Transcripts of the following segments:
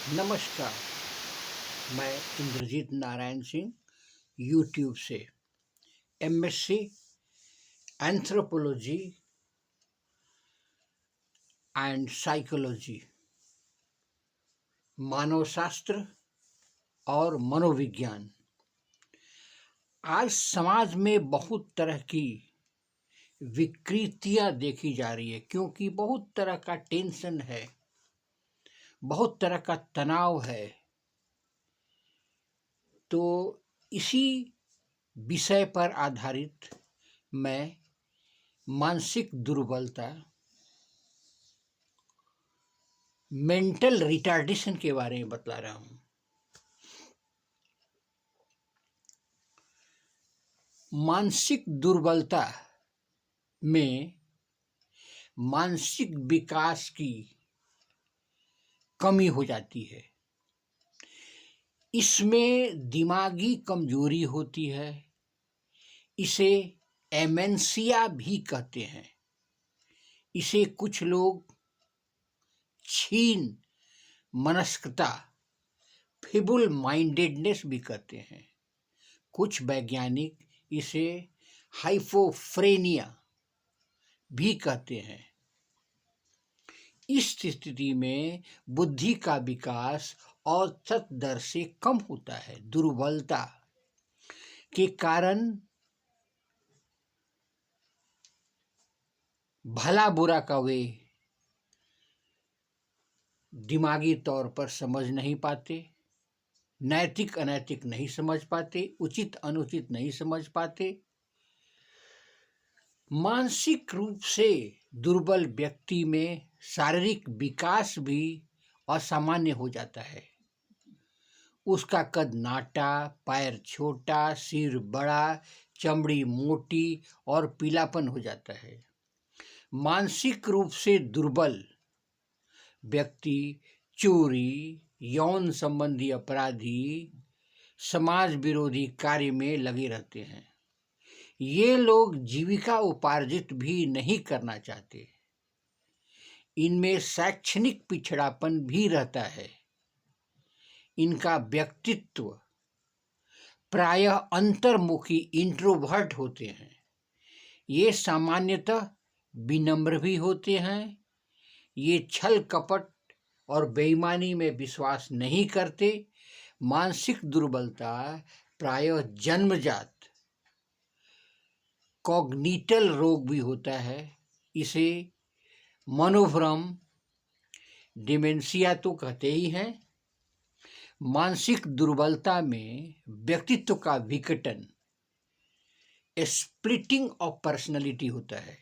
नमस्कार। मैं इंद्रजीत नारायण सिंह यूट्यूब से एमएससी एंथ्रोपोलॉजी एंड साइकोलॉजी मानव शास्त्र और मनोविज्ञान। आज समाज में बहुत तरह की विकृतियां देखी जा रही है, क्योंकि बहुत तरह का टेंशन है, बहुत तरह का तनाव है। तो इसी विषय पर आधारित मैं मानसिक दुर्बलता, मेंटल रिटार्डेशन के बारे में बतला रहा हूँ। मानसिक दुर्बलता में मानसिक विकास की कमी हो जाती है। इसमें दिमागी कमजोरी होती है। इसे एमेंसिया भी कहते हैं। इसे कुछ लोग क्षीण मनस्कता, फिबुल माइंडेडनेस भी कहते हैं। कुछ वैज्ञानिक इसे हाइपोफ्रेनिया भी कहते हैं। इस स्थिति में बुद्धि का विकास औसत दर से कम होता है। दुर्बलता के कारण भला बुरा का वे दिमागी तौर पर समझ नहीं पाते, नैतिक अनैतिक नहीं समझ पाते, उचित अनुचित नहीं समझ पाते। मानसिक रूप से दुर्बल व्यक्ति में शारीरिक विकास भी असामान्य हो जाता है। उसका कद नाटा, पैर छोटा, सिर बड़ा, चमड़ी मोटी और पीलापन हो जाता है। मानसिक रूप से दुर्बल व्यक्ति चोरी, यौन संबंधी अपराधी, समाज विरोधी कार्य में लगे रहते हैं। ये लोग जीविका उपार्जित भी नहीं करना चाहते। इनमें शैक्षणिक पिछड़ापन भी रहता है। इनका व्यक्तित्व प्रायः अंतर्मुखी इंट्रोवर्ट होते हैं। ये सामान्यतः विनम्र भी होते हैं। ये छल कपट और बेईमानी में विश्वास नहीं करते। मानसिक दुर्बलता प्रायः जन्मजात कॉग्निटल रोग भी होता है। इसे मनोभ्रम, डिमेंशिया तो कहते ही हैं। मानसिक दुर्बलता में व्यक्तित्व का विघटन, स्प्लिटिंग ऑफ पर्सनालिटी होता है।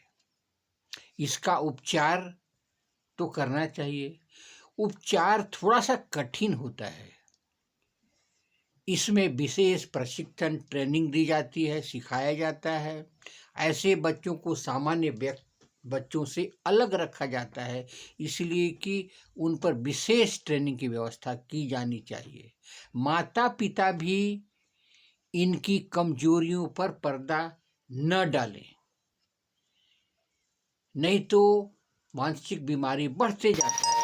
इसका उपचार तो करना चाहिए। उपचार थोड़ा सा कठिन होता है। इसमें विशेष प्रशिक्षण ट्रेनिंग दी जाती है, सिखाया जाता है। ऐसे बच्चों को सामान्य बच्चों से अलग रखा जाता है, इसलिए कि उन पर विशेष ट्रेनिंग की व्यवस्था की जानी चाहिए। माता पिता भी इनकी कमजोरियों पर पर्दा न डालें, नहीं तो मानसिक बीमारी बढ़ते जाता है।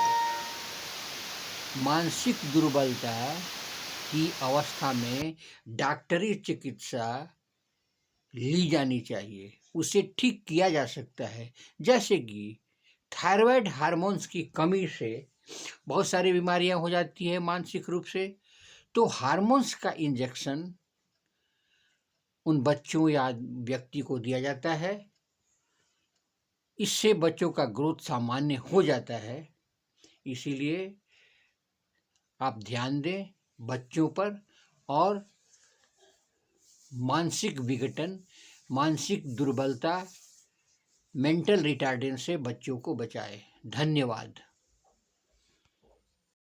मानसिक दुर्बलता की अवस्था में डॉक्टरी चिकित्सा ली जानी चाहिए। उसे ठीक किया जा सकता है। जैसे कि थायराइड हार्मोन्स की कमी से बहुत सारी बीमारियां हो जाती हैं मानसिक रूप से। तो हार्मोन्स का इंजेक्शन उन बच्चों या व्यक्ति को दिया जाता है। इससे बच्चों का ग्रोथ सामान्य हो जाता है। इसीलिए आप ध्यान दें बच्चों पर और मानसिक विघटन, मानसिक दुर्बलता, मेंटल रिटार्डेशन से बच्चों को बचाएं। धन्यवाद।